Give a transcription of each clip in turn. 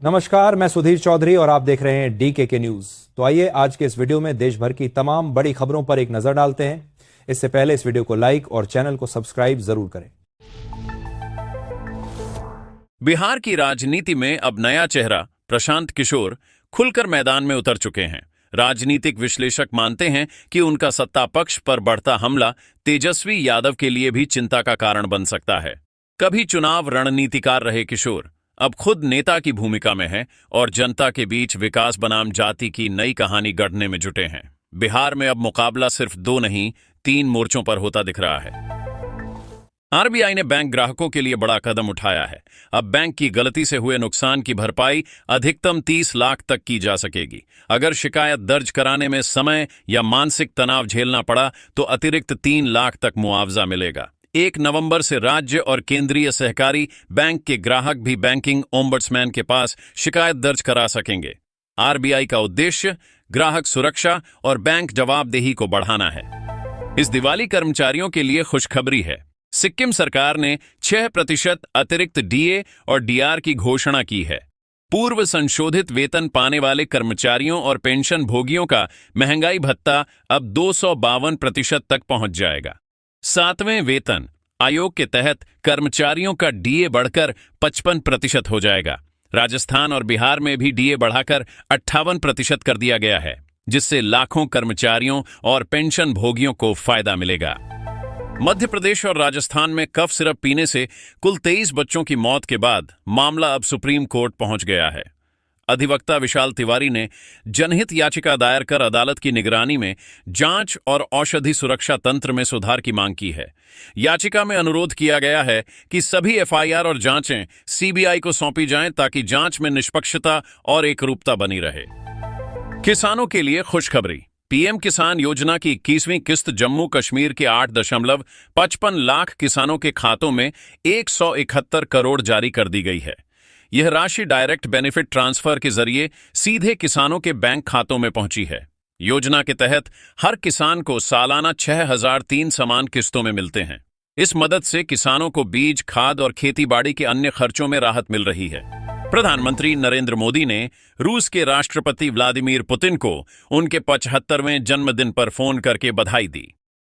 नमस्कार, मैं सुधीर चौधरी और आप देख रहे हैं डीके के न्यूज। तो आइए आज के इस वीडियो में देश भर की तमाम बड़ी खबरों पर एक नजर डालते हैं। इससे पहले इस वीडियो को लाइक और चैनल को सब्सक्राइब जरूर करें। बिहार की राजनीति में अब नया चेहरा प्रशांत किशोर खुलकर मैदान में उतर चुके हैं। राजनीतिक विश्लेषक मानते हैं कि उनका सत्ता पक्ष पर बढ़ता हमला तेजस्वी यादव के लिए भी चिंता का कारण बन सकता है। कभी चुनाव रणनीतिकार रहे किशोर अब खुद नेता की भूमिका में हैं और जनता के बीच विकास बनाम जाति की नई कहानी गढ़ने में जुटे हैं। बिहार में अब मुकाबला सिर्फ 2 नहीं 3 मोर्चों पर होता दिख रहा है। आरबीआई ने बैंक ग्राहकों के लिए बड़ा कदम उठाया है। अब बैंक की गलती से हुए नुकसान की भरपाई अधिकतम 30 लाख तक की जा सकेगी। अगर शिकायत दर्ज कराने में समय या मानसिक तनाव झेलना पड़ा तो अतिरिक्त 3 लाख तक मुआवजा मिलेगा। 1 नवंबर से राज्य और केंद्रीय सहकारी बैंक के ग्राहक भी बैंकिंग ओम्बड्समैन के पास शिकायत दर्ज करा सकेंगे। आरबीआई का उद्देश्य ग्राहक सुरक्षा और बैंक जवाबदेही को बढ़ाना है। इस दिवाली कर्मचारियों के लिए खुशखबरी है। सिक्किम सरकार ने 6% अतिरिक्त डीए और डीआर की घोषणा की है। पूर्व संशोधित वेतन पाने वाले कर्मचारियों और पेंशन भोगियों का महंगाई भत्ता अब 252% तक पहुंच जाएगा। 7वें वेतन आयोग के तहत कर्मचारियों का डीए बढ़कर 55% हो जाएगा। राजस्थान और बिहार में भी डीए बढ़ाकर 58% कर दिया गया है, जिससे लाखों कर्मचारियों और पेंशन भोगियों को फायदा मिलेगा। मध्य प्रदेश और राजस्थान में कफ सिरप पीने से कुल 23 बच्चों की मौत के बाद मामला अब सुप्रीम कोर्ट पहुंच गया है। अधिवक्ता विशाल तिवारी ने जनहित याचिका दायर कर अदालत की निगरानी में जांच और औषधि सुरक्षा तंत्र में सुधार की मांग की है। याचिका में अनुरोध किया गया है कि सभी एफआईआर और जांचें सीबीआई को सौंपी जाएं ताकि जांच में निष्पक्षता और एकरूपता बनी रहे। किसानों के लिए खुशखबरी। पीएम किसान योजना की 21वीं किस्त जम्मू कश्मीर के 8.55 लाख किसानों के खातों में 171 करोड़ जारी कर दी गई है। यह राशि डायरेक्ट बेनिफिट ट्रांसफर के जरिए सीधे किसानों के बैंक खातों में पहुंची है। योजना के तहत हर किसान को सालाना 6,003 समान किस्तों में मिलते हैं। इस मदद से किसानों को बीज, खाद और खेतीबाड़ी के अन्य खर्चों में राहत मिल रही है। प्रधानमंत्री नरेंद्र मोदी ने रूस के राष्ट्रपति व्लादिमीर पुतिन को उनके 75वें जन्मदिन पर फोन करके बधाई दी।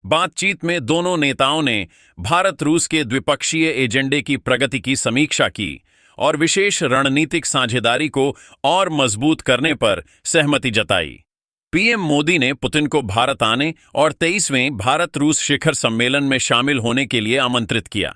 बातचीत में दोनों नेताओं ने भारत रूस के द्विपक्षीय एजेंडे की प्रगति की समीक्षा की और विशेष रणनीतिक साझेदारी को और मजबूत करने पर सहमति जताई। पीएम मोदी ने पुतिन को भारत आने और 23वें भारत रूस शिखर सम्मेलन में शामिल होने के लिए आमंत्रित किया।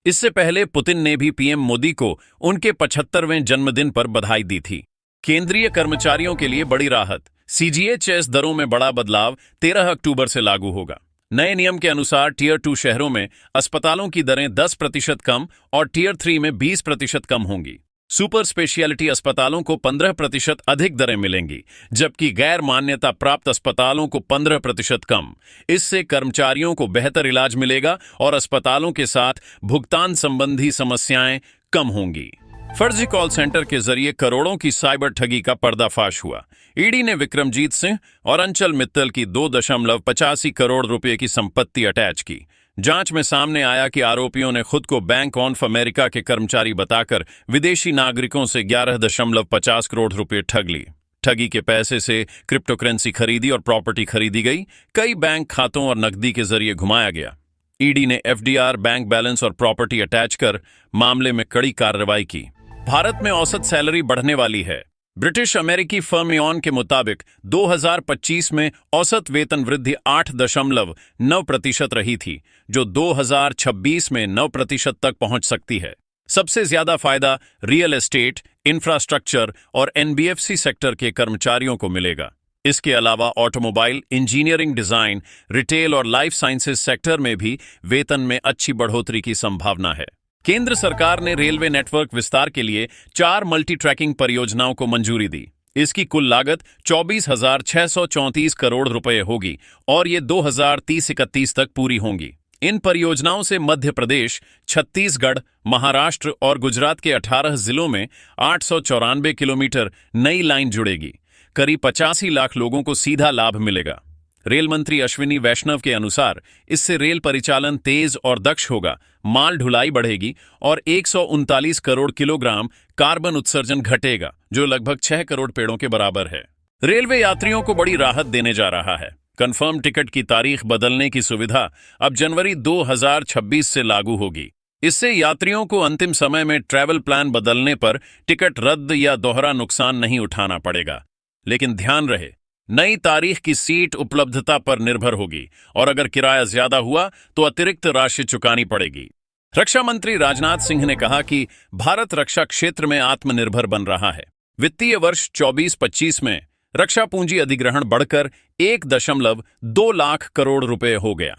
इससे पहले पुतिन ने भी पीएम मोदी को उनके 75वें जन्मदिन पर बधाई दी थी। केंद्रीय कर्मचारियों के लिए बड़ी राहत। सीजीएचएस दरों में बड़ा बदलाव 13 अक्टूबर से लागू होगा। नए नियम के अनुसार टियर 2 शहरों में अस्पतालों की दरें 10% कम और टियर 3 में 20% कम होंगी। सुपर स्पेशियलिटी अस्पतालों को 15% अधिक दरें मिलेंगी, जबकि गैर मान्यता प्राप्त अस्पतालों को 15% कम। इससे कर्मचारियों को बेहतर इलाज मिलेगा और अस्पतालों के साथ भुगतान संबंधी समस्याएं कम होंगी। फर्जी कॉल सेंटर के जरिए करोड़ों की साइबर ठगी का पर्दाफाश हुआ। ईडी ने विक्रमजीत सिंह और अंचल मित्तल की 2.85 करोड़ रुपए की संपत्ति अटैच की। जांच में सामने आया कि आरोपियों ने खुद को बैंक ऑफ अमेरिका के कर्मचारी बताकर विदेशी नागरिकों से 11.50 करोड़ रुपए ठग ली। ठगी के पैसे से क्रिप्टोकरेंसी खरीदी और प्रॉपर्टी खरीदी गई। कई बैंक खातों और नकदी के जरिए घुमाया गया। ईडी ने एफडीआर, बैंक बैलेंस और प्रॉपर्टी अटैच कर मामले में कड़ी कार्रवाई की। भारत में औसत सैलरी बढ़ने वाली है। ब्रिटिश अमेरिकी फर्म एऑन के मुताबिक 2025 में औसत वेतन वृद्धि 8.9% रही थी, जो 2026 में 9% तक पहुंच सकती है। सबसे ज्यादा फायदा रियल एस्टेट, इंफ्रास्ट्रक्चर और एनबीएफसी सेक्टर के कर्मचारियों को मिलेगा। इसके अलावा ऑटोमोबाइल, इंजीनियरिंग, डिजाइन, रिटेल और लाइफ साइंसेज सेक्टर में भी वेतन में अच्छी बढ़ोतरी की संभावना है। केंद्र सरकार ने रेलवे नेटवर्क विस्तार के लिए 4 मल्टी ट्रैकिंग परियोजनाओं को मंजूरी दी। इसकी कुल लागत 24,634 करोड़ रुपए होगी और ये 2030-31 तक पूरी होंगी। इन परियोजनाओं से मध्य प्रदेश, छत्तीसगढ़, महाराष्ट्र और गुजरात के 18 जिलों में 894 किलोमीटर नई लाइन जुड़ेगी। करीब 85 लाख लोगों को सीधा लाभ मिलेगा। रेल मंत्री अश्विनी वैष्णव के अनुसार इससे रेल परिचालन तेज और दक्ष होगा, माल ढुलाई बढ़ेगी और 139 करोड़ किलोग्राम कार्बन उत्सर्जन घटेगा, जो लगभग 6 करोड़ पेड़ों के बराबर है। रेलवे यात्रियों को बड़ी राहत देने जा रहा है। कंफर्म टिकट की तारीख बदलने की सुविधा अब जनवरी 2026 से लागू होगी। इससे यात्रियों को अंतिम समय में ट्रैवल प्लान बदलने पर टिकट रद्द या दोहरा नुकसान नहीं उठाना पड़ेगा। लेकिन ध्यान रहे, नई तारीख की सीट उपलब्धता पर निर्भर होगी और अगर किराया ज्यादा हुआ तो अतिरिक्त राशि चुकानी पड़ेगी। रक्षा मंत्री राजनाथ सिंह ने कहा कि भारत रक्षा क्षेत्र में आत्मनिर्भर बन रहा है। वित्तीय वर्ष 24-25 में रक्षा पूंजी अधिग्रहण बढ़कर 1.2 लाख करोड़ रुपए हो गया।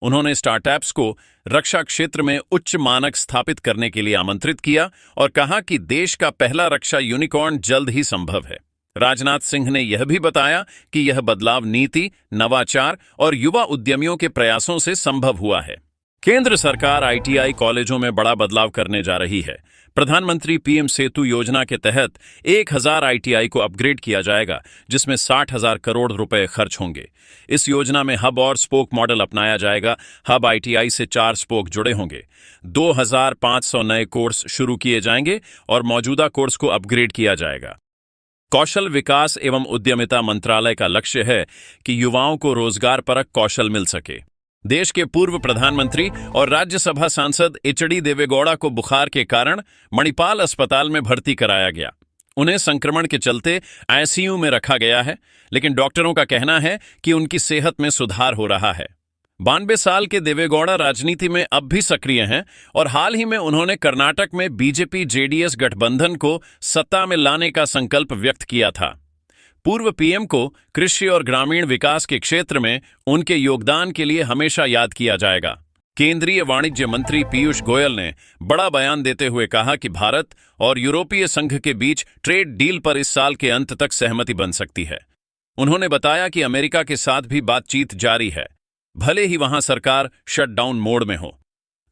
उन्होंने स्टार्टअप्स को रक्षा क्षेत्र में उच्च मानक स्थापित करने के लिए आमंत्रित किया और कहा कि देश का पहला रक्षा यूनिकॉर्न जल्द ही संभव है। राजनाथ सिंह ने यह भी बताया कि यह बदलाव नीति, नवाचार और युवा उद्यमियों के प्रयासों से संभव हुआ है। केंद्र सरकार आईटीआई कॉलेजों में बड़ा बदलाव करने जा रही है। प्रधानमंत्री पीएम सेतु योजना के तहत 1000 आईटीआई को अपग्रेड किया जाएगा, जिसमें 60,000 करोड़ रुपए खर्च होंगे। इस योजना में हब और स्पोक मॉडल अपनाया जाएगा। हब आईटीआई से 4 स्पोक जुड़े होंगे। 2500 नए कोर्स शुरू किए जाएंगे और मौजूदा कोर्स को अपग्रेड किया जाएगा। कौशल विकास एवं उद्यमिता मंत्रालय का लक्ष्य है कि युवाओं को रोजगार परक कौशल मिल सके। देश के पूर्व प्रधानमंत्री और राज्यसभा सांसद एचडी देवेगौड़ा को बुखार के कारण मणिपाल अस्पताल में भर्ती कराया गया। उन्हें संक्रमण के चलते आईसीयू में रखा गया है, लेकिन डॉक्टरों का कहना है कि उनकी सेहत में सुधार हो रहा है। 92 साल के देवेगौड़ा राजनीति में अब भी सक्रिय हैं और हाल ही में उन्होंने कर्नाटक में बीजेपी जेडीएस गठबंधन को सत्ता में लाने का संकल्प व्यक्त किया था। पूर्व पीएम को कृषि और ग्रामीण विकास के क्षेत्र में उनके योगदान के लिए हमेशा याद किया जाएगा। केंद्रीय वाणिज्य मंत्री पीयूष गोयल ने बड़ा बयान देते हुए कहा कि भारत और यूरोपीय संघ के बीच ट्रेड डील पर इस साल के अंत तक सहमति बन सकती है। उन्होंने बताया कि अमेरिका के साथ भी बातचीत जारी है, भले ही वहां सरकार शटडाउन मोड में हो।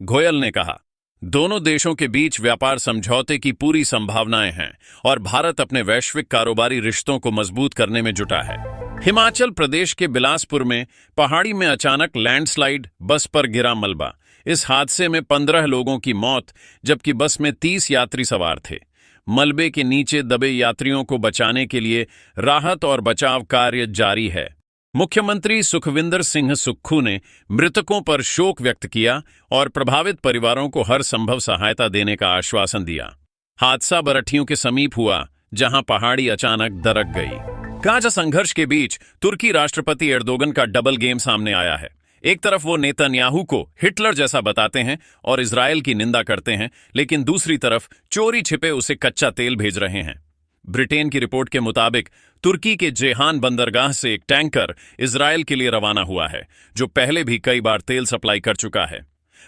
गोयल ने कहा, दोनों देशों के बीच व्यापार समझौते की पूरी संभावनाएं हैं और भारत अपने वैश्विक कारोबारी रिश्तों को मजबूत करने में जुटा है। हिमाचल प्रदेश के बिलासपुर में पहाड़ी में अचानक लैंडस्लाइड, बस पर गिरा मलबा। इस हादसे में 15 लोगों की मौत, जबकि बस में 30 यात्री सवार थे। मलबे के नीचे दबे यात्रियों को बचाने के लिए राहत और बचाव कार्य जारी है। मुख्यमंत्री सुखविंदर सिंह सुक्खू ने मृतकों पर शोक व्यक्त किया और प्रभावित परिवारों को हर संभव सहायता देने का आश्वासन दिया। हादसा बरठियों के समीप हुआ, जहां पहाड़ी अचानक दरक गई। गाजा संघर्ष के बीच तुर्की राष्ट्रपति एर्दोगन का डबल गेम सामने आया है। एक तरफ वो नेतन्याहू को हिटलर जैसा बताते हैं और इजरायल की निंदा करते हैं, लेकिन दूसरी तरफ चोरी छिपे उसे कच्चा तेल भेज रहे हैं। ब्रिटेन की रिपोर्ट के मुताबिक तुर्की के जेहान बंदरगाह से एक टैंकर इजरायल के लिए रवाना हुआ है, जो पहले भी कई बार तेल सप्लाई कर चुका है।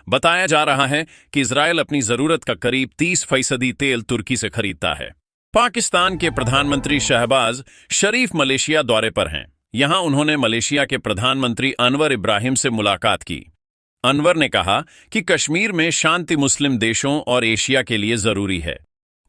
बताया जा रहा है कि इजरायल अपनी जरूरत का करीब 30% तेल तुर्की से खरीदता है। पाकिस्तान के प्रधानमंत्री शहबाज शरीफ मलेशिया दौरे पर हैं। यहां उन्होंने मलेशिया के प्रधानमंत्री अनवर इब्राहिम से मुलाकात की। अनवर ने कहा कि कश्मीर में शांति मुस्लिम देशों और एशिया के लिए जरूरी है।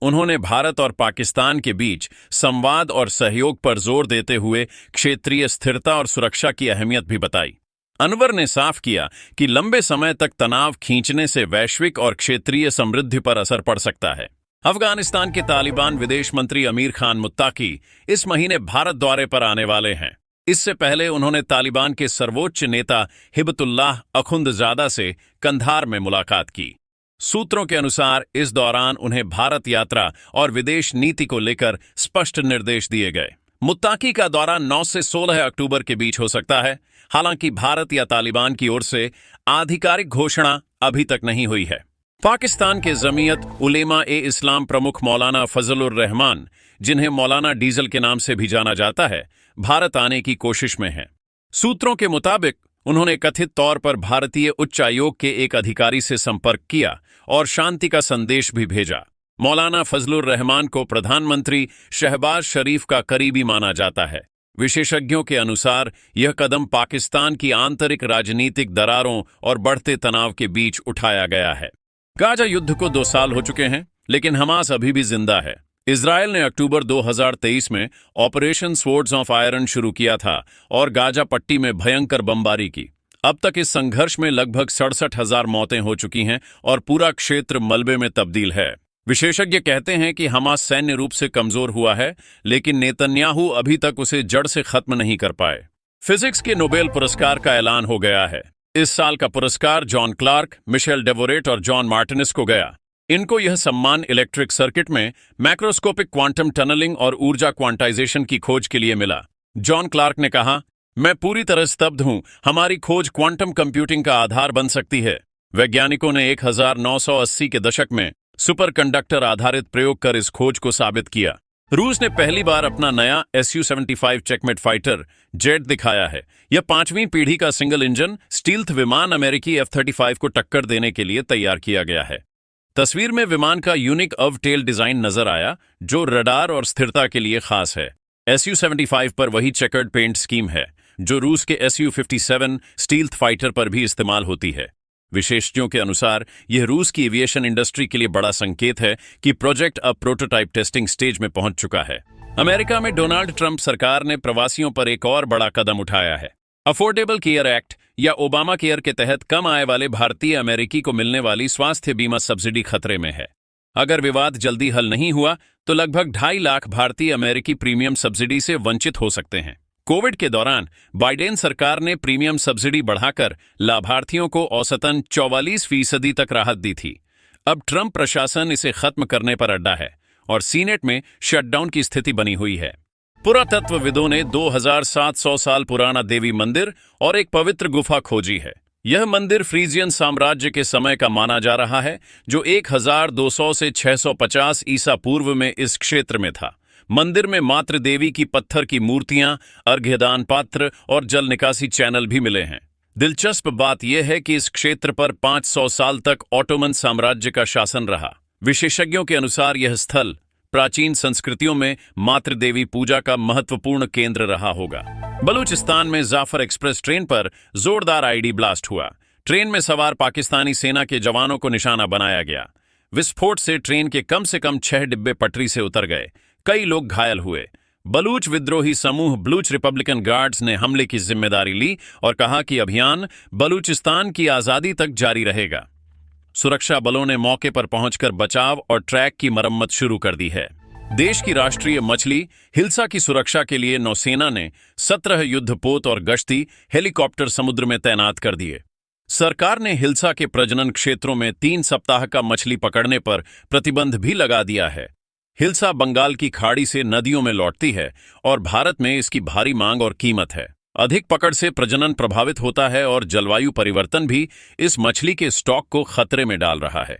उन्होंने भारत और पाकिस्तान के बीच संवाद और सहयोग पर जोर देते हुए क्षेत्रीय स्थिरता और सुरक्षा की अहमियत भी बताई। अनवर ने साफ किया कि लंबे समय तक तनाव खींचने से वैश्विक और क्षेत्रीय समृद्धि पर असर पड़ सकता है। अफगानिस्तान के तालिबान विदेश मंत्री अमीर खान मुत्ताकी इस महीने भारत दौरे पर आने वाले हैं। इससे पहले उन्होंने तालिबान के सर्वोच्च नेता हिबतुल्लाह अखुंदजादा से कंधार में मुलाकात की। सूत्रों के अनुसार इस दौरान उन्हें भारत यात्रा और विदेश नीति को लेकर स्पष्ट निर्देश दिए गए। मुत्ताकी का दौरा 9 से 16 अक्टूबर के बीच हो सकता है। हालांकि भारत या तालिबान की ओर से आधिकारिक घोषणा अभी तक नहीं हुई है। पाकिस्तान के जमीयत उलेमा ए इस्लाम प्रमुख मौलाना फजलुर रहमान, जिन्हें मौलाना डीजल के नाम से भी जाना जाता है, भारत आने की कोशिश में हैं। सूत्रों के मुताबिक उन्होंने कथित तौर पर भारतीय उच्चायोग के एक अधिकारी से संपर्क किया और शांति का संदेश भी भेजा। मौलाना फजलुर रहमान को प्रधानमंत्री शहबाज शरीफ का करीबी माना जाता है। विशेषज्ञों के अनुसार यह कदम पाकिस्तान की आंतरिक राजनीतिक दरारों और बढ़ते तनाव के बीच उठाया गया है। गाजा युद्ध को 2 साल हो चुके हैं, लेकिन हमास अभी भी जिंदा है। इजरायल ने अक्टूबर 2023 में ऑपरेशन स्वॉर्ड्स ऑफ आयरन शुरू किया था और गाजा पट्टी में भयंकर बमबारी की। अब तक इस संघर्ष में लगभग 67,000 मौतें हो चुकी हैं और पूरा क्षेत्र मलबे में तब्दील है। विशेषज्ञ कहते हैं कि हमास सैन्य रूप से कमजोर हुआ है, लेकिन नेतन्याहू अभी तक उसे जड़ से खत्म नहीं कर पाए। फिजिक्स के नोबेल पुरस्कार का ऐलान हो गया है। इस साल का पुरस्कार जॉन क्लार्क, मिशेल डेवोरेट और जॉन मार्टिनेस को गया। इनको यह सम्मान इलेक्ट्रिक सर्किट में मैक्रोस्कोपिक क्वांटम टनलिंग और ऊर्जा क्वांटाइजेशन की खोज के लिए मिला। जॉन क्लार्क ने कहा, मैं पूरी तरह स्तब्ध हूं, हमारी खोज क्वांटम कंप्यूटिंग का आधार बन सकती है। वैज्ञानिकों ने 1980 के दशक में सुपरकंडक्टर आधारित प्रयोग कर इस खोज को साबित किया। रूस ने पहली बार अपना नया Su-75 चेकमेट फाइटर जेट दिखाया है। यह 5वीं पीढ़ी का सिंगल इंजन स्टील्थ विमान अमेरिकी F-35 को टक्कर देने के लिए तैयार किया गया है। तस्वीर में विमान का यूनिक अव-टेल डिजाइन नजर आया, जो रडार और स्थिरता के लिए खास है। Su-75 पर वही चेकर्ड पेंट स्कीम है जो रूस के Su-57 स्टील्थ फाइटर पर भी इस्तेमाल होती है। विशेषज्ञों के अनुसार यह रूस की एविएशन इंडस्ट्री के लिए बड़ा संकेत है कि प्रोजेक्ट अब प्रोटोटाइप टेस्टिंग स्टेज में पहुंच चुका है। अमेरिका में डोनाल्ड ट्रंप सरकार ने प्रवासियों पर एक और बड़ा कदम उठाया है। अफोर्डेबल केयर एक्ट या ओबामा केयर के तहत कम आय वाले भारतीय अमेरिकी को मिलने वाली स्वास्थ्य बीमा सब्सिडी खतरे में है। अगर विवाद जल्दी हल नहीं हुआ तो लगभग 2.5 लाख भारतीय अमेरिकी प्रीमियम सब्सिडी से वंचित हो सकते हैं। कोविड के दौरान बाइडेन सरकार ने प्रीमियम सब्सिडी बढ़ाकर लाभार्थियों को औसतन 44% तक राहत दी थी। अब ट्रंप प्रशासन इसे खत्म करने पर अड्डा है और सीनेट में शटडाउन की स्थिति बनी हुई है। पुरातत्वविदों ने 2700 साल पुराना देवी मंदिर और एक पवित्र गुफा खोजी है। यह मंदिर फ्रीजियन साम्राज्य के समय का माना जा रहा है, जो 1200 से 650 ईसा पूर्व में इस क्षेत्र में था। मंदिर में मातृ देवी की पत्थर की मूर्तियां, अर्घ्यदान पात्र और जल निकासी चैनल भी मिले हैं। दिलचस्प बात यह है कि इस क्षेत्र पर 500 साल तक ऑटोमन साम्राज्य का शासन रहा। विशेषज्ञों के अनुसार यह स्थल प्राचीन संस्कृतियों में मातृ देवी पूजा का महत्वपूर्ण केंद्र रहा होगा। बलूचिस्तान में जाफर एक्सप्रेस ट्रेन पर जोरदार आईडी ब्लास्ट हुआ। ट्रेन में सवार पाकिस्तानी सेना के जवानों को निशाना बनाया गया। विस्फोट से ट्रेन के कम से कम 6 डिब्बे पटरी से उतर गए। कई लोग घायल हुए। बलूच विद्रोही समूह बलूच रिपब्लिकन गार्ड्स ने हमले की जिम्मेदारी ली और कहा कि अभियान बलूचिस्तान की आजादी तक जारी रहेगा। सुरक्षा बलों ने मौके पर पहुंचकर बचाव और ट्रैक की मरम्मत शुरू कर दी है। देश की राष्ट्रीय मछली हिल्सा की सुरक्षा के लिए नौसेना ने 17 युद्धपोत और गश्ती हेलीकॉप्टर समुद्र में तैनात कर दिए। सरकार ने हिल्सा के प्रजनन क्षेत्रों में 3 सप्ताह का मछली पकड़ने पर प्रतिबंध भी लगा दिया है। हिल्सा बंगाल की खाड़ी से नदियों में लौटती है और भारत में इसकी भारी मांग और कीमत है। अधिक पकड़ से प्रजनन प्रभावित होता है और जलवायु परिवर्तन भी इस मछली के स्टॉक को खतरे में डाल रहा है।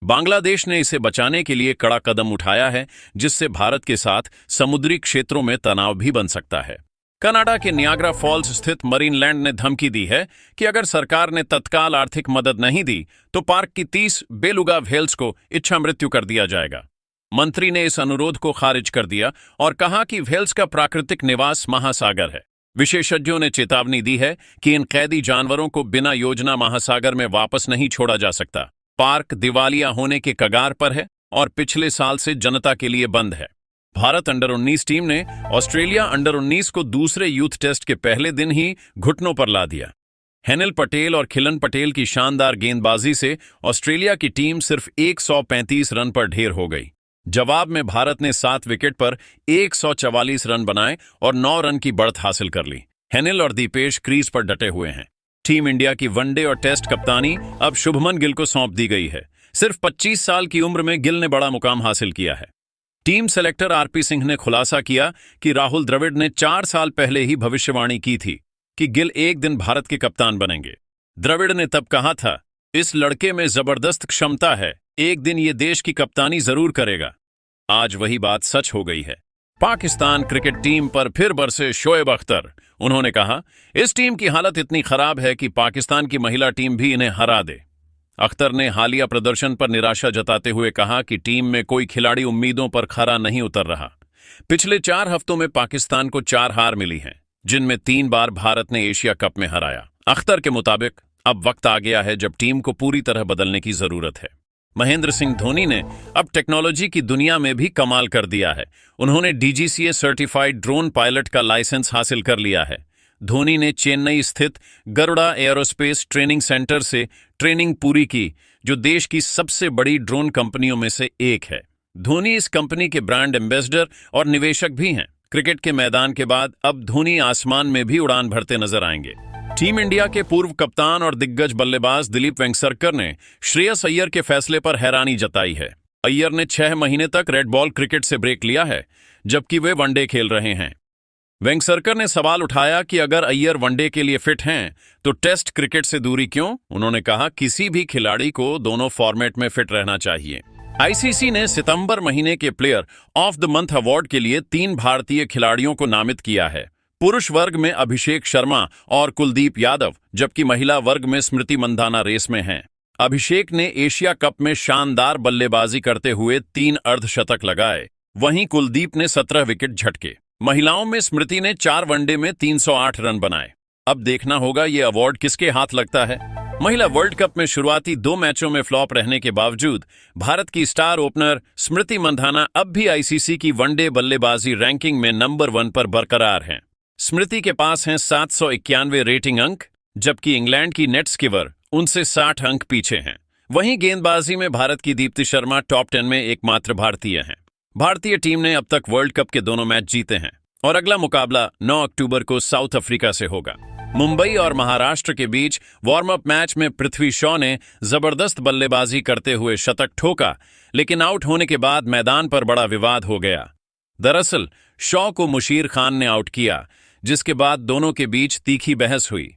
बांग्लादेश ने इसे बचाने के लिए कड़ा कदम उठाया है, जिससे भारत के साथ समुद्री क्षेत्रों में तनाव भी बन सकता है। कनाडा के नियाग्रा फॉल्स स्थित मरीनलैंड ने धमकी दी है कि अगर सरकार ने तत्काल आर्थिक मदद नहीं दी तो पार्क की 30 बेलुगा व्हेल्स को इच्छा मृत्यु कर दिया जाएगा। मंत्री ने इस अनुरोध को खारिज कर दिया और कहा कि व्हेल्स का प्राकृतिक निवास महासागर है। विशेषज्ञों ने चेतावनी दी है कि इन कैदी जानवरों को बिना योजना महासागर में वापस नहीं छोड़ा जा सकता। पार्क दिवालिया होने के कगार पर है और पिछले साल से जनता के लिए बंद है। भारत अंडर 19 टीम ने ऑस्ट्रेलिया अंडर 19 को दूसरे यूथ टेस्ट के पहले दिन ही घुटनों पर ला दिया। हेनिल पटेल और खिलन पटेल की शानदार गेंदबाजी से ऑस्ट्रेलिया की टीम सिर्फ 135 रन पर ढेर हो गई। जवाब में भारत ने 7 विकेट पर 144 रन बनाए और 9 रन की बढ़त हासिल कर ली। हेनिल और दीपेश क्रीज पर डटे हुए हैं। टीम इंडिया की वनडे और टेस्ट कप्तानी अब शुभमन गिल को सौंप दी गई है। सिर्फ 25 साल की उम्र में गिल ने बड़ा मुकाम हासिल किया है। टीम सेलेक्टर आरपी सिंह ने खुलासा किया कि राहुल द्रविड़ ने 4 साल पहले ही भविष्यवाणी की थी कि गिल एक दिन भारत के कप्तान बनेंगे। द्रविड़ ने तब कहा था, इस लड़के में जबरदस्त क्षमता है, एक दिन ये देश की कप्तानी जरूर करेगा। आज वही बात सच हो गई है। पाकिस्तान क्रिकेट टीम पर फिर बरसे शोएब अख्तर। उन्होंने कहा, इस टीम की हालत इतनी खराब है कि पाकिस्तान की महिला टीम भी इन्हें हरा दे। अख्तर ने हालिया प्रदर्शन पर निराशा जताते हुए कहा कि टीम में कोई खिलाड़ी उम्मीदों पर खरा नहीं उतर रहा। पिछले 4 हफ्तों में पाकिस्तान को 4 हार मिली हैं, जिनमें 3 बार भारत ने एशिया कप में हराया। अख्तर के मुताबिक अब वक्त आ गया है जब टीम को पूरी तरह बदलने की जरूरत है। महेंद्र सिंह धोनी ने अब टेक्नोलॉजी की दुनिया में भी कमाल कर दिया है। उन्होंने DGCA सर्टिफाइड ड्रोन पायलट का लाइसेंस हासिल कर लिया है। धोनी ने चेन्नई स्थित गरुड़ा एयरोस्पेस ट्रेनिंग सेंटर से ट्रेनिंग पूरी की, जो देश की सबसे बड़ी ड्रोन कंपनियों में से एक है। धोनी इस कंपनी के ब्रांड एम्बेसडर और निवेशक भी हैं। क्रिकेट के मैदान के बाद अब धोनी आसमान में भी उड़ान भरते नजर आएंगे। टीम इंडिया के पूर्व कप्तान और दिग्गज बल्लेबाज दिलीप वेंगसरकर ने श्रेयस अय्यर के फैसले पर हैरानी जताई है। अय्यर ने 6 महीने तक रेड बॉल क्रिकेट से ब्रेक लिया है, जबकि वे वनडे खेल रहे हैं। वेंगसरकर ने सवाल उठाया कि अगर अय्यर वनडे के लिए फिट हैं, तो टेस्ट क्रिकेट से दूरी क्यों? उन्होंने कहा, किसी भी खिलाड़ी को दोनों फॉर्मेट में फिट रहना चाहिए। आईसीसी ने सितंबर महीने के player of the month award के लिए 3 भारतीय खिलाड़ियों को नामित किया है। पुरुष वर्ग में अभिषेक शर्मा और कुलदीप यादव, जबकि महिला वर्ग में स्मृति मंधाना रेस में हैं। अभिषेक ने एशिया कप में शानदार बल्लेबाजी करते हुए 3 अर्धशतक लगाए, वहीं कुलदीप ने 17 विकेट झटके। महिलाओं में स्मृति ने 4 वनडे में 308 रन बनाए। अब देखना होगा ये अवार्ड किसके हाथ लगता है। महिला वर्ल्ड कप में शुरुआती 2 मैचों में फ्लॉप रहने के बावजूद भारत की स्टार ओपनर स्मृति मंधाना अब भी आईसीसी की वनडे बल्लेबाजी रैंकिंग में नंबर 1 पर बरकरार हैं। स्मृति के पास हैं 791 रेटिंग अंक, जबकि इंग्लैंड की नेट स्किवर उनसे 60 अंक पीछे हैं। वहीं गेंदबाजी में भारत की दीप्ति शर्मा टॉप 10 में एकमात्र भारतीय हैं। भारतीय टीम ने अब तक वर्ल्ड कप के दोनों मैच जीते हैं और अगला मुकाबला 9 अक्टूबर को साउथ अफ्रीका से होगा। मुंबई और महाराष्ट्र के बीच वार्म अप मैच में पृथ्वी शॉ ने जबरदस्त बल्लेबाजी करते हुए शतक ठोका, लेकिन आउट होने के बाद मैदान पर बड़ा विवाद हो गया। दरअसल शॉ को मुशीर खान ने आउट किया, जिसके बाद दोनों के बीच तीखी बहस हुई।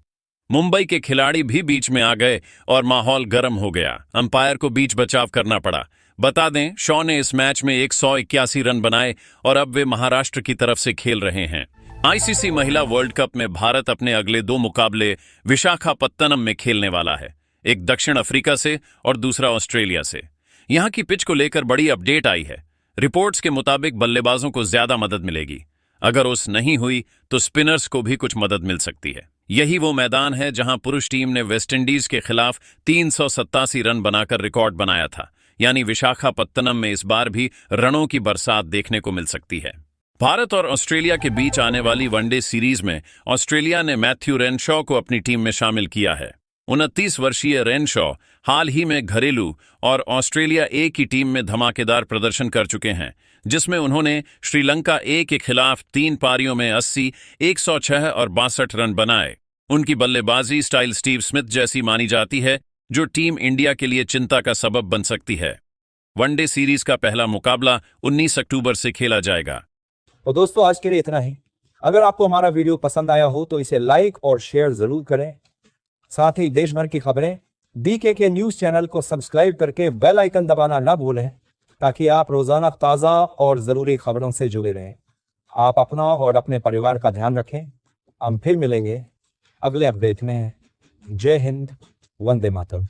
मुंबई के खिलाड़ी भी बीच में आ गए और माहौल गर्म हो गया। अंपायर को बीच बचाव करना पड़ा। बता दें, शॉ ने इस मैच में 181 रन बनाए और अब वे महाराष्ट्र की तरफ से खेल रहे हैं। आईसीसी महिला वर्ल्ड कप में भारत अपने अगले 2 मुकाबले विशाखापत्तनम में खेलने वाला है, एक दक्षिण अफ्रीका से और दूसरा ऑस्ट्रेलिया से। यहां की पिच को लेकर बड़ी अपडेट आई है। रिपोर्ट्स के मुताबिक बल्लेबाजों को ज्यादा मदद मिलेगी। अगर उस नहीं हुई तो स्पिनर्स को भी कुछ मदद मिल सकती है। यही वो मैदान है जहां पुरुष टीम ने वेस्टइंडीज के खिलाफ 387 रन बनाकर रिकॉर्ड बनाया था, यानी विशाखापत्तनम में इस बार भी रनों की बरसात देखने को मिल सकती है। भारत और ऑस्ट्रेलिया के बीच आने वाली वनडे सीरीज में ऑस्ट्रेलिया ने मैथ्यू रेनशॉ को अपनी टीम में शामिल किया है। 29 वर्षीय रेनशॉ हाल ही में घरेलू और ऑस्ट्रेलिया ए की टीम में धमाकेदार प्रदर्शन कर चुके हैं, जिसमें उन्होंने श्रीलंका ए के खिलाफ 3 पारियों में 80, 106 और 62 रन बनाए। उनकी बल्लेबाजी स्टाइल स्टीव स्मिथ जैसी मानी जाती है, जो टीम इंडिया के लिए चिंता का सबब बन सकती है। वनडे सीरीज का पहला मुकाबला 19 अक्टूबर से खेला जाएगा। तो दोस्तों, आज के लिए इतना ही। अगर आपको हमारा वीडियो पसंद आया हो तो इसे लाइक और शेयर जरूर करें। साथ ही देश भर की खबरें डीके न्यूज चैनल को सब्सक्राइब करके बेल आइकन दबाना ना भूलें, ताकि आप रोजाना ताज़ा और ज़रूरी खबरों से जुड़े रहें। आप अपना और अपने परिवार का ध्यान रखें। हम फिर मिलेंगे अगले अपडेट में। जय हिंद, वंदे मातरम।